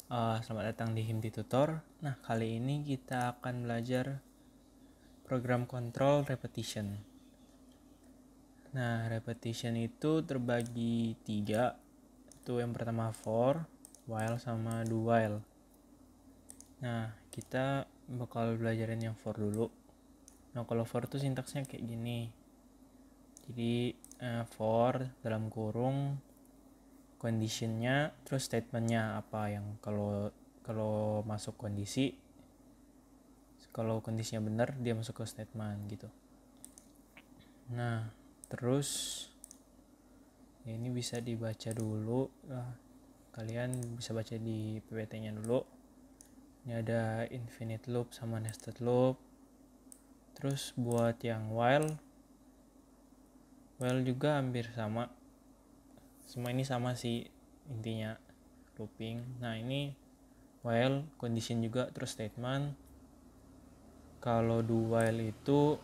Selamat datang di Himdi Tutor. Nah, kali ini kita akan belajar program control repetition. Nah, repetition itu terbagi 3. Itu yang pertama for, while, sama do while. Nah, kita bakal belajarin yang for dulu. Nah, kalau for itu sintaksnya kayak gini. Jadi, for dalam kurung conditionnya, terus statementnya apa yang kalau masuk kondisi, kalau kondisinya benar dia masuk ke statement gitu. Nah terus ya ini bisa dibaca dulu, kalian bisa baca di PPT nya dulu. Ini ada infinite loop sama nested loop. Terus buat yang while juga hampir sama, semua ini sama sih intinya, looping. Nah ini while condition juga terus statement. Kalau do while itu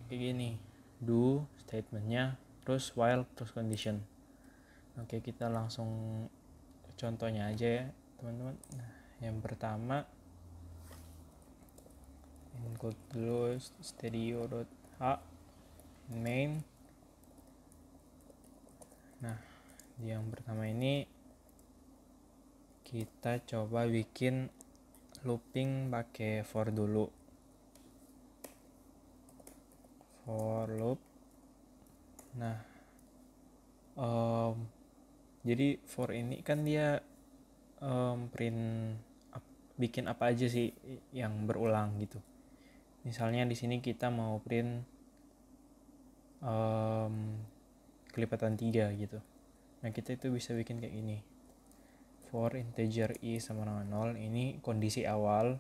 kayak gini, do statementnya terus while terus condition. Oke, kita langsung contohnya aja ya teman-teman. Nah, yang pertama include dulu stadio.h main. Nah, yang pertama ini kita coba bikin looping pakai for dulu. For loop. Nah, jadi for ini kan dia bikin apa aja sih yang berulang gitu. Misalnya di sini kita mau print kelipatan 3 gitu. Nah kita itu bisa bikin kayak gini. For integer i sama dengan 0, ini kondisi awal.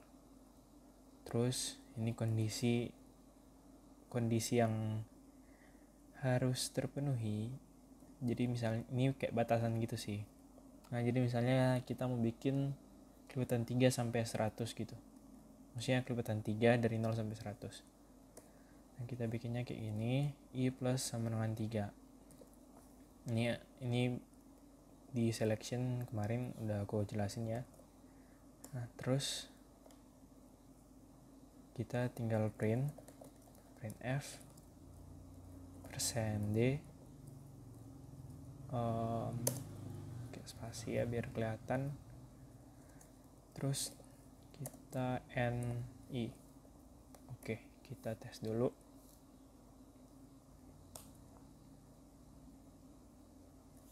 Terus ini kondisi yang harus terpenuhi. Jadi misalnya ini kayak batasan gitu sih. Nah jadi misalnya kita mau bikin kelipatan 3 sampai 100 gitu. Maksudnya kelipatan 3 dari 0 sampai 100. Nah kita bikinnya kayak gini, i plus sama dengan 3. Ini di selection kemarin udah aku jelasin ya. Nah terus kita tinggal print f %d kayak spasi ya biar kelihatan. Terus kita ni. Oke, kita tes dulu.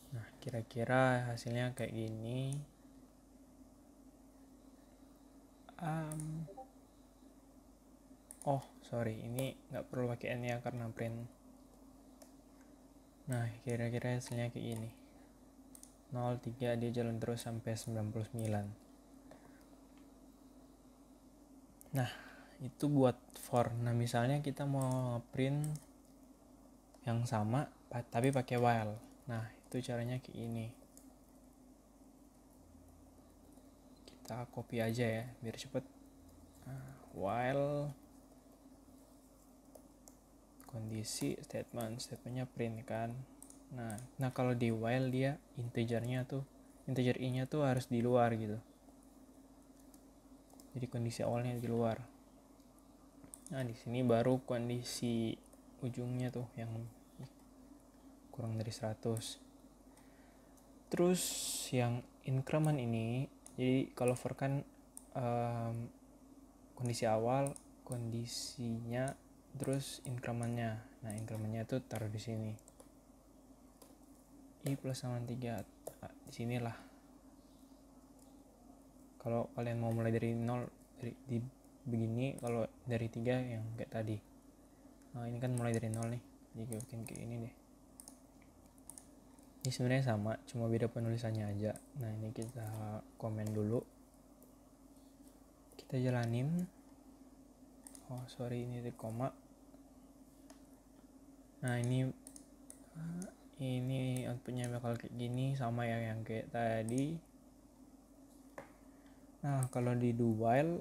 Nah kira-kira hasilnya kayak gini. Sorry, ini nggak perlu pakai n ya karena print. Nah kira-kira hasilnya kayak gini. 03 dia jalan terus sampai 99. Nah itu buat for. Nah misalnya kita mau print yang sama tapi pakai while. Nah itu caranya kayak gini. Kita copy aja ya biar cepet. While kondisi statementnya print kan. Nah kalau di while dia integer i-nya tuh harus di luar gitu. Jadi kondisi awalnya di luar. Nah di sini baru kondisi ujungnya tuh yang kurang dari 100. Terus yang increment ini, jadi kalau for kan kondisi awal, kondisinya, terus incrementnya. Nah incrementnya tuh taruh di sini. I plus sama 3 di sinilah. Kalau kalian mau mulai dari 0 di begini, kalau dari 3 yang kayak tadi. Nah ini kan mulai dari 0 nih, jadi gue bikin kayak ini deh. Ini sebenarnya sama, cuma beda penulisannya aja. Nah ini kita komen dulu, kita jalanin. Ini di koma. Nah ini outputnya bakal kayak gini, sama yang kayak tadi. Nah kalau di do while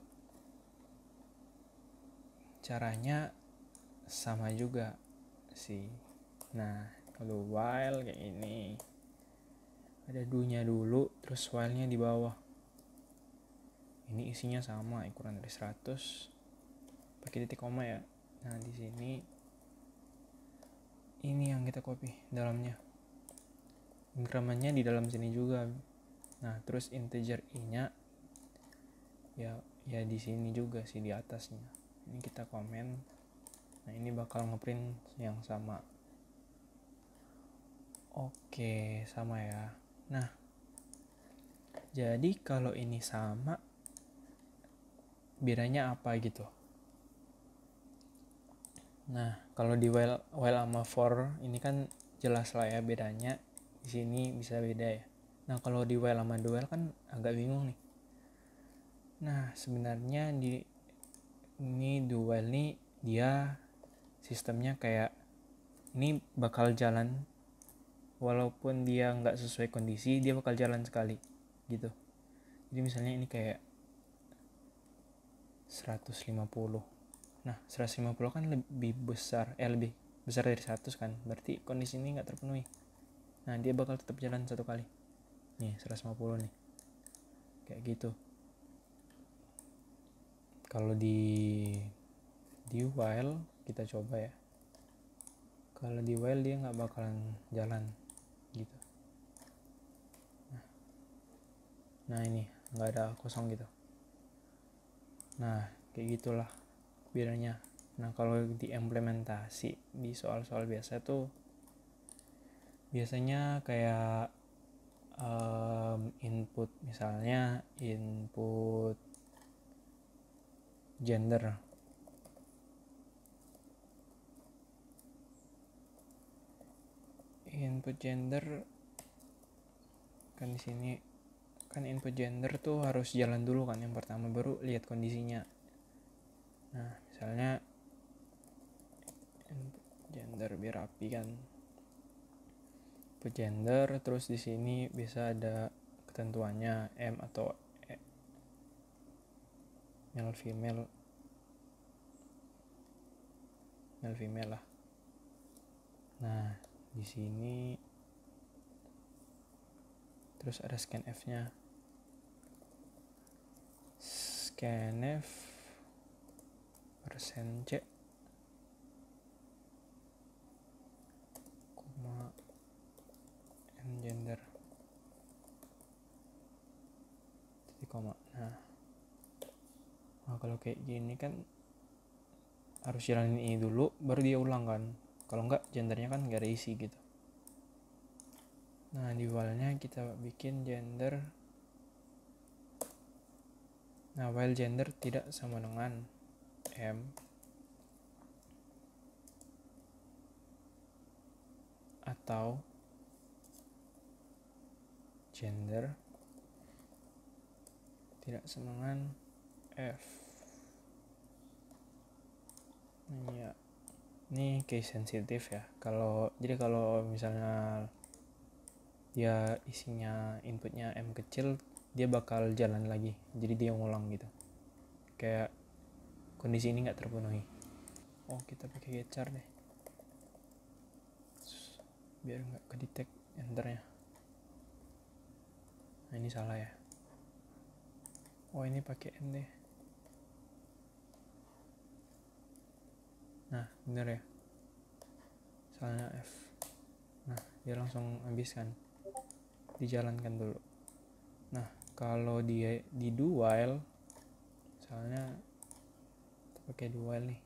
caranya sama juga sih. Nah kalau while kayak ini, ada do nya dulu terus while nya di bawah. ini isinya sama, kurang dari 100, pakai titik koma ya. Nah di sini ini yang kita copy dalamnya, incrementnya di dalam sini juga. Nah terus integer i nya ya di sini juga sih, di atasnya. Ini kita komen. Nah ini bakal ngeprint yang sama. Oke, sama ya. Nah jadi kalau ini sama, bedanya apa gitu? Nah, kalau di while sama for ini kan jelas lah ya bedanya. Di sini bisa beda ya. Nah, kalau di while sama do while kan agak bingung nih. Nah, sebenarnya ini do while nih dia sistemnya kayak ini bakal jalan walaupun dia nggak sesuai kondisi, dia bakal jalan sekali gitu. Jadi misalnya ini kayak 150. Nah 150 kan lebih besar dari 100 kan, berarti kondisi ini nggak terpenuhi. Nah dia bakal tetap jalan satu kali nih, 150 nih, kayak gitu. Kalau di while kita coba ya, kalau di while dia nggak bakalan jalan gitu. Nah ini nggak ada kosong gitu. Nah kayak gitulah bedanya. Nah kalau diimplementasi di soal-soal biasa tuh biasanya kayak input, misalnya input gender, kan di sini kan input gender tuh harus jalan dulu kan yang pertama, baru lihat kondisinya. Nah misalnya input gender biar rapi kan, input gender, terus di sini bisa ada ketentuannya M atau male female lah. Nah di sini terus ada scanf nya, scanf %c koma n gender titik koma. Nah kalau kayak gini kan harus jalanin ini dulu baru dia ulang kan, kalau enggak gendernya kan nggak ada isi gitu. Nah di while-nya kita bikin gender. Nah while gender tidak sama dengan M atau gender tidak sama dengan F. Ya, ini case sensitif ya. Jadi kalau misalnya dia isinya inputnya M kecil, dia bakal jalan lagi, jadi dia ngulang gitu, kayak kondisi ini nggak terpenuhi. Oh kita pakai getchar deh biar nggak kedetek enternya. Nah ini salah ya. Oh ini pakai N deh. Nah bener ya, salahnya F. Nah dia langsung habis kan, dijalankan dulu. Nah kalau dia di do while, misalnya pakai do while nih,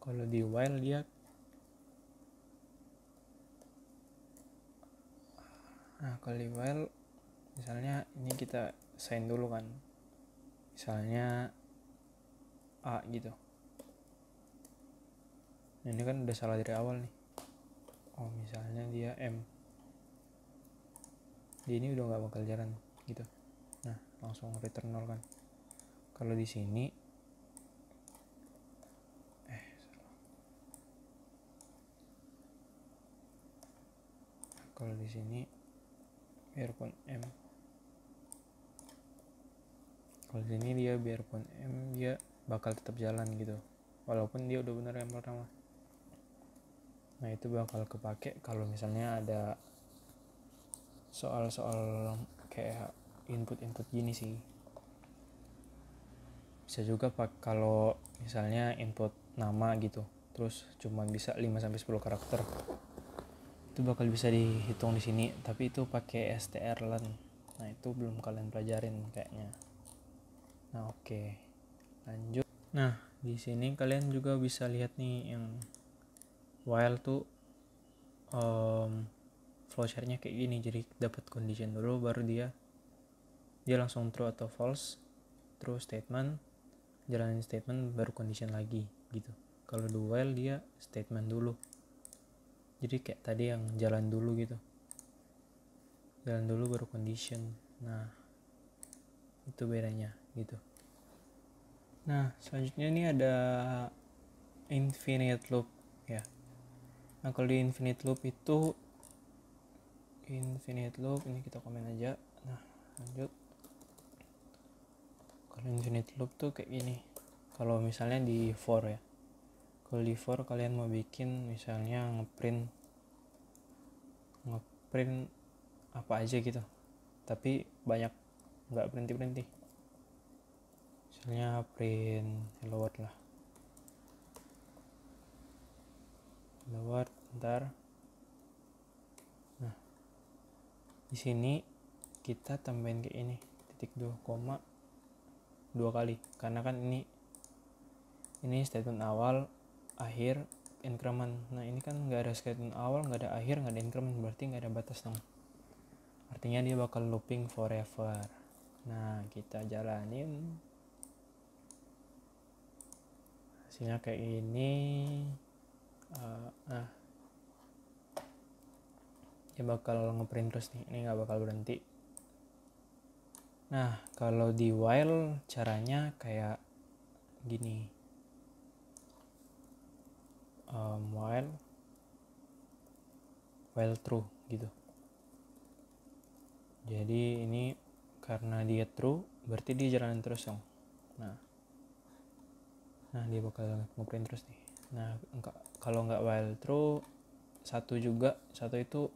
kalau di while dia kalau di while misalnya ini kita assign dulu kan, misalnya A gitu. Nah, ini kan udah salah dari awal nih. Oh misalnya dia M, dia ini udah nggak bakal jalan gitu. Nah langsung return 0 kan. Kalau di sini Kalau di sini biarpun M, kalau di sini dia biarpun M dia bakal tetap jalan gitu, walaupun dia udah bener yang pertama. Nah itu bakal kepake kalau misalnya ada soal-soal kayak input gini sih. Bisa juga kalau misalnya input nama gitu, terus cuma bisa 5-10 karakter, itu bakal bisa dihitung di sini, tapi itu pakai strlen. Nah itu belum kalian pelajarin kayaknya. Nah oke, lanjut. Nah di sini kalian juga bisa lihat nih yang while tuh flowchartnya kayak gini. Jadi dapat condition dulu, baru dia langsung true atau false, terus statement, jalanin statement, baru condition lagi gitu. Kalau di while dia statement dulu, jadi kayak tadi yang jalan dulu gitu, jalan dulu baru condition. Nah itu bedanya gitu. Nah selanjutnya ini ada infinite loop ya. Nah kalau di infinite loop ini kita komen aja. Nah lanjut. Kalau infinite loop tuh kayak gini. Kalau misalnya di for ya, kalau di for kalian mau bikin misalnya ngeprint apa aja gitu, tapi banyak, nggak berhenti, misalnya print hello world lah, hello world ntar. Nah di sini kita tambahin kayak ini titik 2 koma 2 kali, karena kan ini statement awal, akhir, increment. Nah ini kan nggak ada statement awal, nggak ada akhir, nggak ada increment, berarti nggak ada batas dong, artinya dia bakal looping forever. Nah kita jalanin, hasilnya kayak ini. Nah dia bakal ngeprint terus nih, ini nggak bakal berhenti. Nah kalau di while caranya kayak gini, while true gitu. Jadi ini karena dia true berarti dia jalanin terus dong. Nah dia bakal ngeprint terus nih. Nah kalau nggak while true, satu itu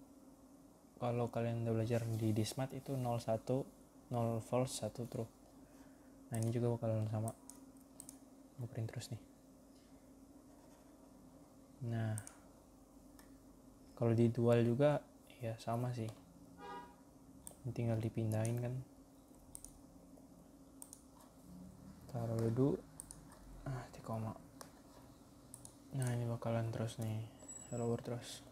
kalau kalian udah belajar di Dismat itu 0 false 1 true. Nah ini juga bakal sama, ngeprint terus nih. Nah kalau di dual juga ya sama sih, tinggal dipindahin kan, taruh dulu koma. Nah ini bakalan terus nih, hello world terus.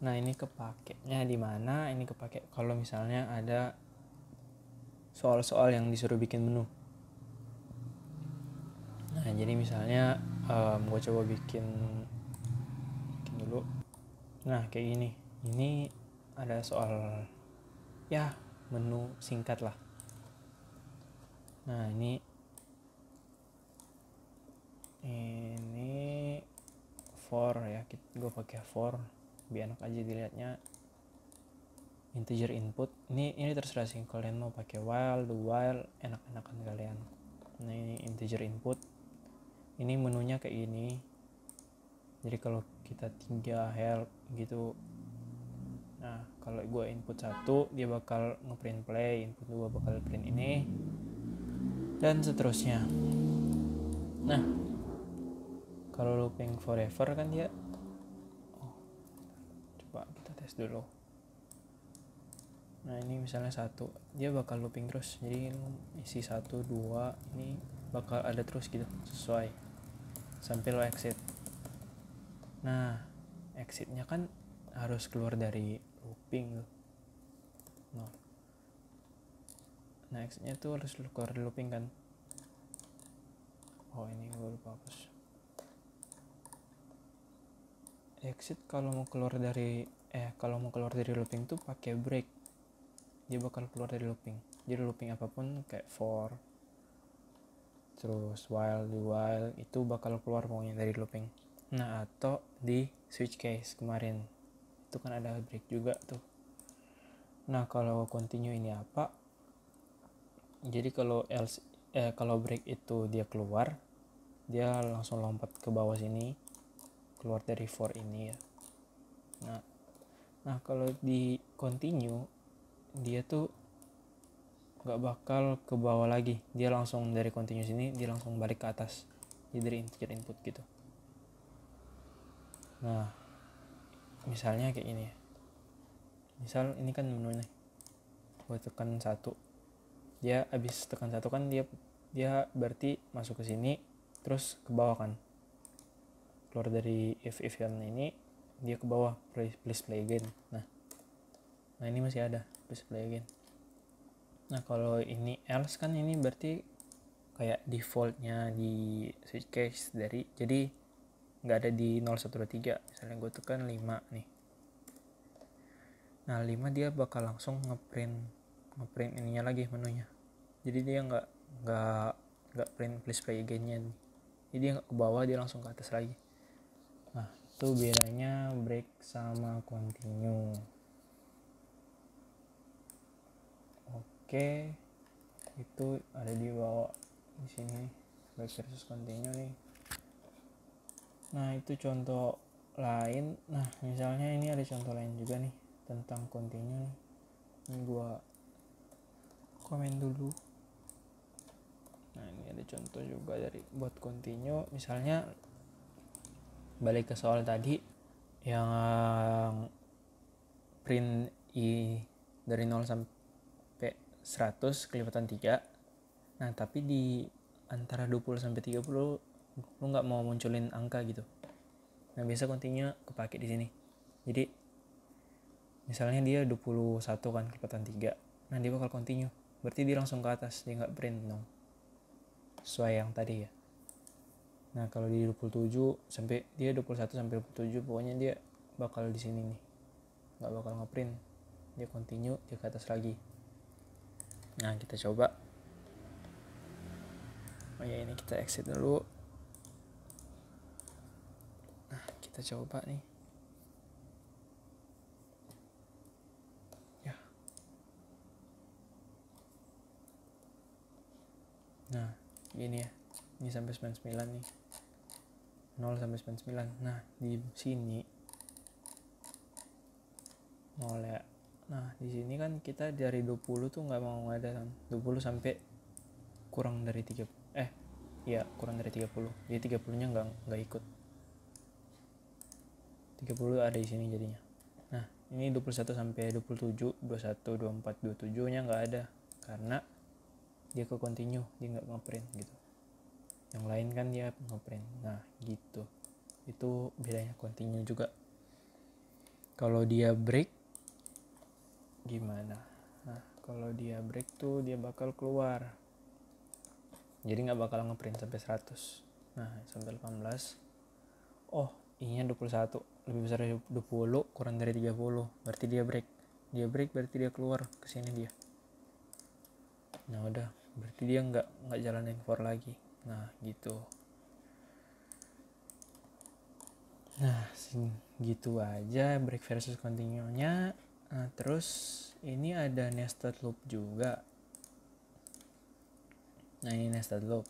Nah ini kepakainya di mana? Ini kepake kalau misalnya ada soal-soal yang disuruh bikin menu. Nah jadi misalnya gue coba bikin dulu. Nah kayak gini, ini ada soal ya menu singkat lah. Nah ini for ya, gue pakai for biar enak aja dilihatnya. Integer input ini terserah sih, kalian mau pakai while, do while, enak-enakan kalian. Nah ini integer input, ini menunya kayak gini. Jadi kalau kita 3 help gitu, nah kalau gue input 1 dia bakal ngeprint play, input 2 bakal print ini, dan seterusnya. Nah kalau looping forever kan dia coba kita tes dulu. Nah ini misalnya 1, dia bakal looping terus, jadi isi 1, 2 ini bakal ada terus gitu sesuai sampai lo exit. Nah exitnya kan harus keluar dari looping loh. Nah exitnya tuh harus keluar dari looping kan. Oh ini gue lupa hapus. Exit kalau mau keluar dari looping tuh pakai break, dia bakal keluar dari looping. Jadi looping apapun kayak for, terus while, do while, itu bakal keluar pokoknya dari looping. Nah atau di switch case kemarin, itu kan ada break juga tuh. Nah kalau continue ini apa, jadi kalau kalau break itu dia keluar, dia langsung lompat ke bawah sini, keluar dari for ini ya. Nah kalau di continue dia tuh nggak bakal ke bawah lagi, dia langsung dari continue sini dia langsung balik ke atas, jadi dari integer input gitu. Nah misalnya kayak gini ya, misal ini kan menu nih, gue tekan 1, dia abis tekan 1 kan dia berarti masuk ke sini terus ke bawah kan, keluar dari if yang ini dia ke bawah, please play again. Nah ini masih ada please play again. Nah kalau ini else kan ini berarti kayak defaultnya di switch case dari, jadi nggak ada di 0123. Misalnya gue tekan 5 nih, nah 5 dia bakal langsung ngeprint ininya lagi, menunya. Jadi dia nggak print please play again-nya nih. Jadi dia nggak ke bawah, dia langsung ke atas lagi. Nah itu bedanya break sama continue. Oke, itu ada di bawah di sini break versus continue nih. Nah itu contoh lain. Nah misalnya ini ada contoh lain juga nih tentang continue nih. Ini gua komen dulu. Nah ini ada contoh juga dari buat continue. Misalnya balik ke soal tadi yang print i dari 0 sampai 100 kelipatan 3. Nah tapi di antara 20 sampai 30 lu nggak mau munculin angka gitu. Nah biasa continue kepake di sini. Jadi misalnya dia 21 kan kelipatan 3. Nah dia bakal continue, berarti dia langsung ke atas, dia nggak print dong, sesuai yang tadi ya. Nah kalau di 27 sampai dia 21 sampai 27 pokoknya dia bakal di sini nih, nggak bakal ngeprint, dia continue, dia ke atas lagi. Nah kita coba. Oh ya ini kita exit dulu. Nah kita coba nih ya. Nah gini ya, ini sampai 99 nih, 0 sampai 99. Nah di sini 0 ya. Nah di sini kan kita dari 20 tuh nggak mau ada kan, 20 sampai kurang dari 30, kurang dari 30, jadi 30 nya nggak ikut, 30 ada di sini jadinya. Nah ini 21 sampai 27, 21, 24, 27 nya nggak ada karena dia ke continue, dia nggak ngeprint gitu. Yang lain kan dia ngeprint. Nah gitu, itu bedanya continue juga. Kalau dia break gimana? Nah kalau dia break tuh dia bakal keluar, jadi nggak bakal ngeprint sampai 100. Nah sampai 18, oh I-nya 21 lebih besar dari 20 kurang dari 30, berarti dia break. Dia break berarti dia keluar ke sini dia. Nah udah, berarti dia nggak jalanin for lagi. Nah gitu. Nah gitu aja break versus continue nya. Nah terus ini ada nested loop juga. Nah ini nested loop.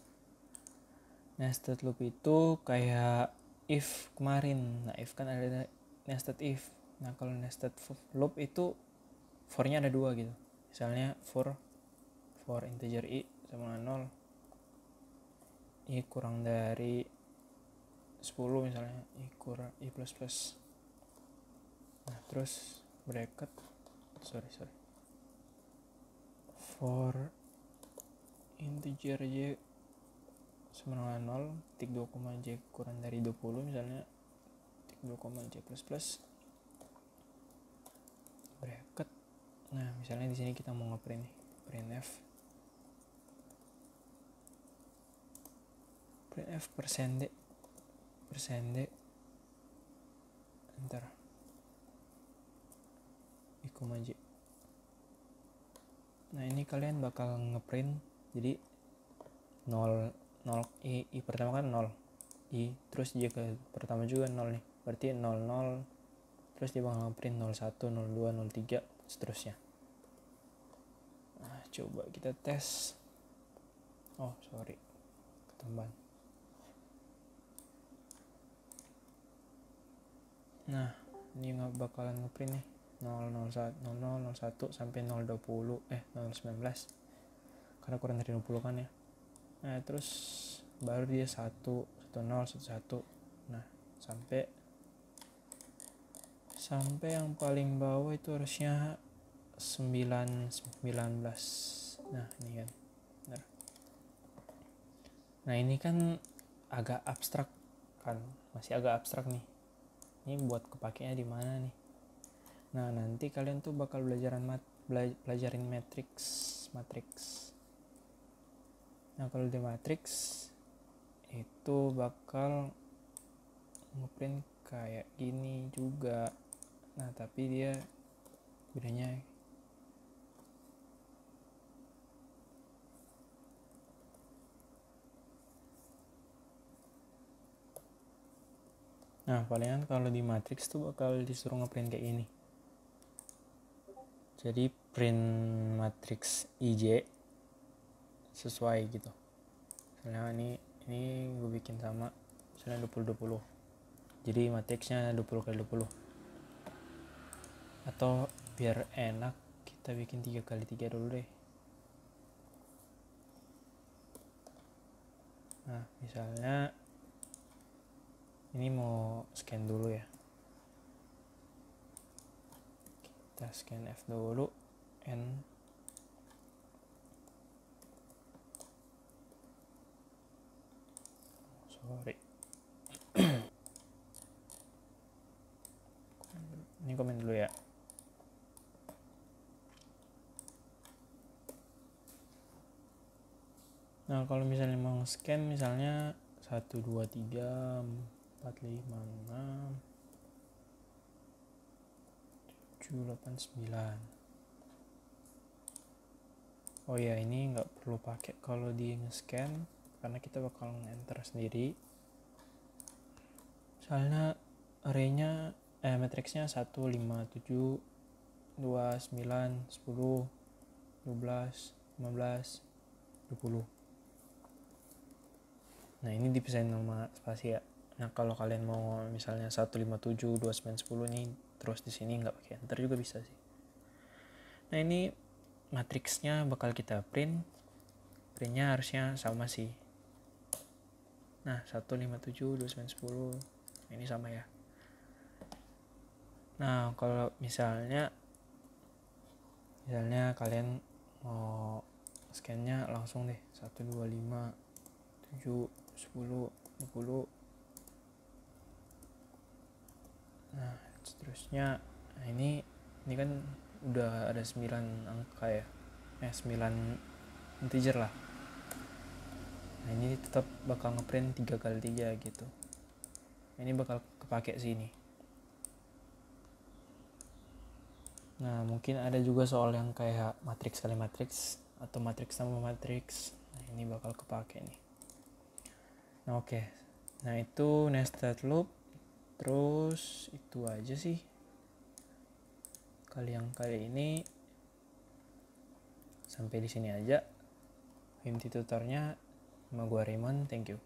Nested loop itu kayak if kemarin. Nah if kan ada nested if. Nah kalau nested loop itu for-nya ada 2 gitu. Misalnya for integer i sama 0, i kurang dari 10 misalnya, i kurang i plus plus. Nah terus bracket for integer j sama dengan 0 tik 2, j kurang dari 20 misalnya, tik 2, j plus plus bracket. Nah misalnya di sini kita mau ngeprint nih, printf persen d enter i, j. Nah ini kalian bakal ngeprint, jadi 0 i pertama kan 0, i terus j ke pertama juga 0 nih, berarti 0 0 terus dia bakal ngeprint 01, 02, 03 seterusnya. Nah, coba kita tes. Oh sorry, ketambahan. Nah ini nggak bakalan ngeprint nih 001 sampai 020 019 karena kurang dari 20 kan ya. Nah terus baru dia 1 10 11. Nah sampai yang paling bawah itu harusnya 19. Nah ini kan. Nah ini kan agak abstrak kan, masih agak abstrak nih. Ini buat kepakainya di mana nih? Nah nanti kalian tuh bakal pelajarin matrix. Nah kalau di matrix itu bakal ngeprint kayak gini juga. Nah tapi dia bedanya palingan kalau di matrix tuh bakal disuruh ngeprint kayak ini. Jadi print matrix IJ sesuai gitu. Misalnya ini gue bikin sama misalnya 20-20. Jadi matrixnya 20x20. Atau biar enak kita bikin 3x3 dulu deh. Nah misalnya ini mau scan dulu ya, kita scan F dulu, N, sorry ini komen dulu ya. Nah kalau misalnya mau scan misalnya 1 2 3 4 5 6 7 8 9. Oh ya ini nggak perlu pakai kalau di nge-scan karena kita bakal enter sendiri. Misalnya arraynya matrixnya 1 5 7 2 9 10 12 15 20. Nah ini dipisahin sama spasi ya. Nah kalau kalian mau misalnya 157 29 10 nih terus di sini nggak pakai enter juga bisa sih. Nah ini matriksnya bakal kita printnya harusnya sama sih. Nah 157 29 10 ini sama ya. Nah kalau misalnya kalian mau scannya langsung deh 1 2 5 7 10 20. Nah seterusnya ini kan udah ada 9 angka ya, 9 integer lah. Nah ini tetap bakal ngeprint 3x3 gitu. Ini bakal kepake sih ini. Nah mungkin ada juga soal yang kayak matriks kali matriks atau matriks sama matriks. Nah ini bakal kepake nih. Nah oke. Nah itu nested loop. Terus itu aja sih kali ini. Sampai di sini aja. Home tutornya sama gua Raymond. Thank you.